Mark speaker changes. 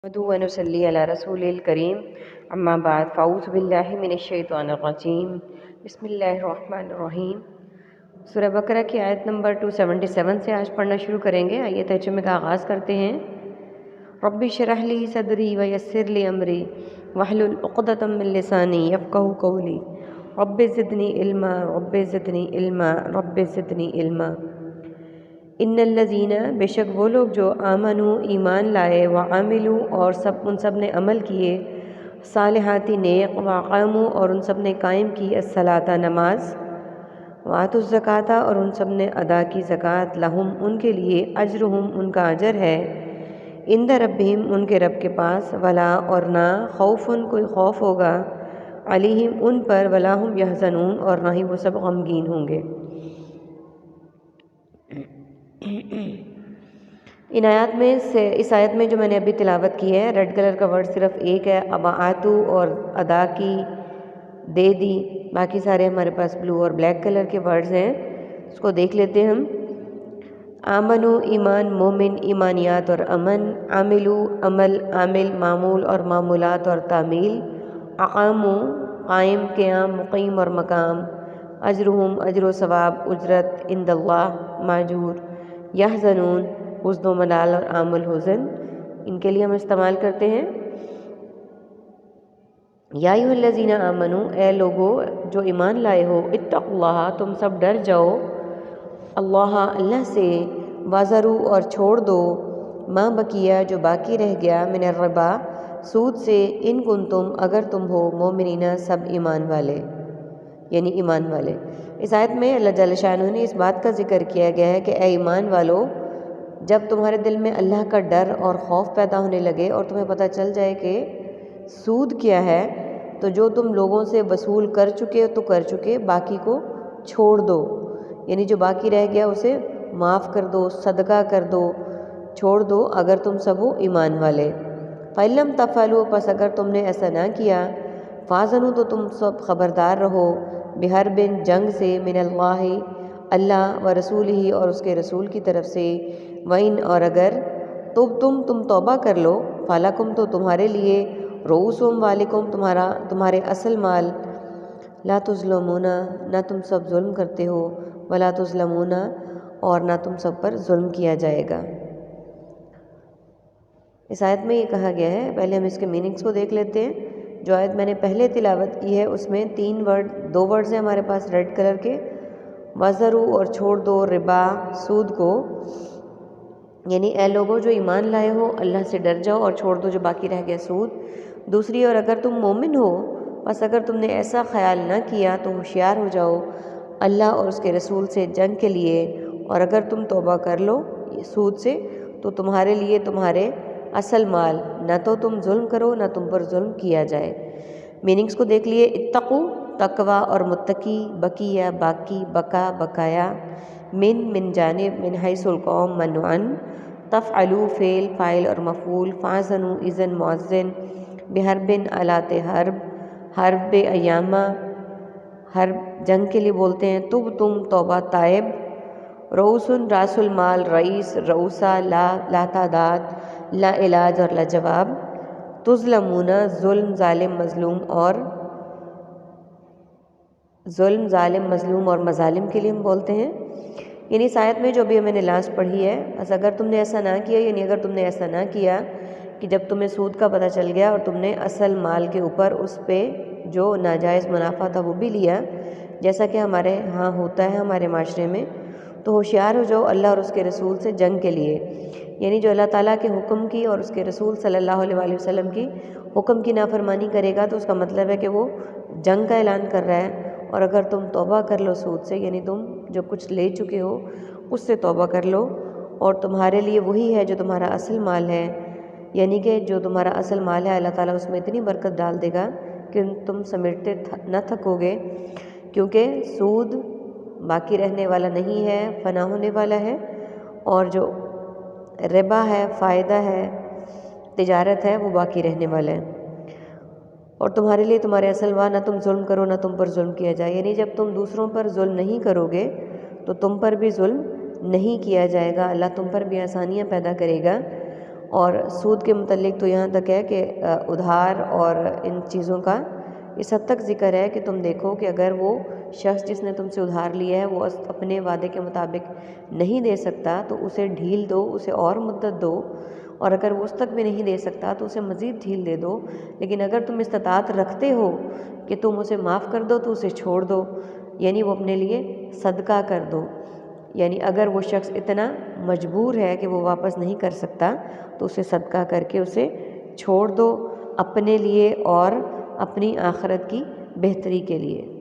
Speaker 1: नहमदुहु व नसल्ली अला रसूलिल करीम अम्मा बाद फ़ाऊज़ु बिल्लाहि मिनश्शैतानिर रजीम बिस्मिल्लाहिर रहमानिर रहीम। सूरह बकरा की आयत नंबर 277 से आज पढ़ना शुरू करेंगे। आइए तर्जुमे का आगाज़ करते हैं। रब्बि शरह ली सदरी व यस्सिर ली अमरी वहलुल उक़दतम मिन लिसानी यफ़क़हू क़ौली रब्बि ज़िदनी इल्मा रब्बि ज़िदनी इल्मा रब्बि ज़िदनी इल्मा। इन्नल्लज़ीना बेशक वो लोग जो आमनू ईमान लाए व आमिलू और उन सब ने अमल किए सालिहाती नेक व अक़ामू और उन सब ने कायम की अस्सलाता नमाज व आतुज़ ज़काता और उन सब ने अदा की ज़कात लहुम उनके लिए अजरुहुम उनका अजर है इंद रब्बिहिम उनके रब के पास वला और ना खौफुन कोई खौफ होगा अलैहिम उन पर वला हुम यहज़नून और ना ही वो सब गमगीन होंगे। इन आयत में से इस आयत में जो मैंने अभी तिलावत की है रेड कलर का वर्ड सिर्फ एक है अबाआतु और अदा की दे दी, बाकी सारे हमारे पास ब्लू और ब्लैक कलर के वर्ड्स हैं। इसको देख लेते हैं हम। आमनु ईमान मोमिन ईमानियात और अमन आमिलू अमल आमिल मामूल और मामूलात और तामील अक़ामू कायम क़याम मुक़ीम और मकाम अजरुहुम अजर सवाब उजरत इंदल्लाह माजूर यहज़नून हुज़्न व मलाल और आमुल हुज़न इनके लिए हम इस्तेमाल करते हैं। या अय्युहल्लज़ीना आमनू ए लोगो जो ईमान लाए हो इत्तक़ुल्लाह तुम सब डर जाओ अल्लाह अल्लाह से वाज़रू और छोड़ दो माँ बकिया जो बाकी रह गया मिनर रिबा सूद से इन कुंतुम अगर तुम हो मोमिनीना सब ईमान वाले यानी ईमान वाले। इस आयत में अल्लाह जल्ल शानुहू ने इस बात का जिक्र किया गया है कि ए ईमान वालो जब तुम्हारे दिल में अल्लाह का डर और खौफ पैदा होने लगे और तुम्हें पता चल जाए कि सूद क्या है तो जो तुम लोगों से वसूल कर चुके हो तो कर चुके, बाकी को छोड़ दो यानी जो बाकी रह गया उसे माफ़ कर दो, सदका कर दो, छोड़ दो अगर तुम सब हो ईमान वाले। फ़इल्लम तफ़अलू पस अगर तुमने ऐसा ना किया फ़ाज़नू तो तुम सब ख़बरदार रहो बिहर बिन जंग से मिनल्लाहि अल्लाह व रसूल ही और उसके रसूल की तरफ से वइन और अगर तो तुम तौबा कर लो फ़ालकुम तो तुम्हारे लिए रऊसुम वालिकुम तुम्हारे असल माल ला तुज़लमूना ना तुम सब जुल्म करते हो वला तुज़लमूना और ना तुम सब पर जुल्म किया जाएगा। इस आयत में ये कहा गया है, पहले हम इसके मीनिंग्स को देख लेते हैं। जो आयत मैंने पहले तिलावत की है उसमें दो वर्ड्स हैं हमारे पास रेड कलर के, वज़रू और छोड़ दो रिबा सूद को यानी ए लोगों जो ईमान लाए हो अल्लाह से डर जाओ और छोड़ दो जो बाकी रह गया सूद। दूसरी और अगर तुम मोमिन हो बस अगर तुमने ऐसा ख्याल ना किया तो होशियार हो जाओ अल्लाह और उसके रसूल से जंग के लिए और अगर तुम तौबा कर लो सूद से तो तुम्हारे लिए तुम्हारे असल माल ना तो तुम जुल्म करो ना तुम पर जुल्म किया जाए। मीनिंग्स को देख लिए। इत्तक़ू तकवा और मुत्तकी बकिया बाकी बका बकाया मिन जानिब मिन हैसुल कौम मनअन तफ़अलू फ़ेल फ़ाइल और मफ़ूल फ़ाज़नू इज़न मुअज़्ज़िन बिहरबिन अलाते हर्ब अय्यामा हर्ब जंग के लिए बोलते हैं। तुम तौबा ताइब रऊसुन रासुल माल रईस रऊसा ला तादाद ला इलाज और ला जवाब तुज़लमूना जुल्म ज़ालिम मज़लूम और मज़ालिम के लिए हम बोलते हैं। यानी इस आयत में जो भी मैंने लास्ट पढ़ी है बस अगर तुमने ऐसा ना किया यानी अगर तुमने ऐसा ना किया कि जब तुम्हें सूद का पता चल गया और तुमने असल माल के ऊपर उस पर जो नाजायज़ मुनाफा था वो भी लिया जैसा कि हमारे यहाँ होता है हमारे माशरे में, तो होशियार हो जाओ अल्लाह और उसके रसूल से जंग के लिए। यानी जो अल्लाह ताला के हुक्म की और उसके रसूल सल्लल्लाहु अलैहि वसल्लम की हुक्म की नाफरमानी करेगा तो उसका मतलब है कि वो जंग का ऐलान कर रहा है। और अगर तुम तौबा कर लो सूद से यानी तुम जो कुछ ले चुके हो उससे तौबा कर लो और तुम्हारे लिए वही है जो तुम्हारा असल माल है, यानी कि जो तुम्हारा असल माल है अल्लाह ताला उसमें इतनी बरकत डाल देगा कि तुम समेटते न थकोगे, क्योंकि सूद बाकी रहने वाला नहीं है, फना होने वाला है। और जो रिबा है फ़ायदा है तिजारत है वो बाकी रहने वाला है। और तुम्हारे लिए तुम्हारे असल माल ना तुम जुल्म करो ना तुम पर जुल्म किया जाए, यानी जब तुम दूसरों पर जुल्म नहीं करोगे तो तुम पर भी जुल्म नहीं किया जाएगा, अल्लाह तुम पर भी आसानियाँ पैदा करेगा اور سود کے متعلق تو یہاں تک ہے کہ ادھار اور ان چیزوں کا اس حد تک ذکر ہے کہ تم دیکھو کہ اگر وہ شخص جس نے تم سے ادھار لیا ہے وہ اپنے وعدے کے مطابق نہیں دے سکتا تو اسے ڈھیل دو، اسے اور مدت دو، اور اگر وہ اس تک بھی نہیں دے سکتا تو اسے مزید ڈھیل دے دو۔ لیکن اگر تم استطاعت رکھتے ہو کہ تم اسے معاف کر دو تو اسے چھوڑ دو، یعنی وہ اپنے لیے صدقہ کر دو۔ یعنی اگر وہ شخص اتنا مجبور ہے کہ وہ واپس نہیں کر سکتا تو اسے صدقہ کر کے اسے چھوڑ دو، اپنے لیے اور اپنی آخرت کی بہتری کے لیے۔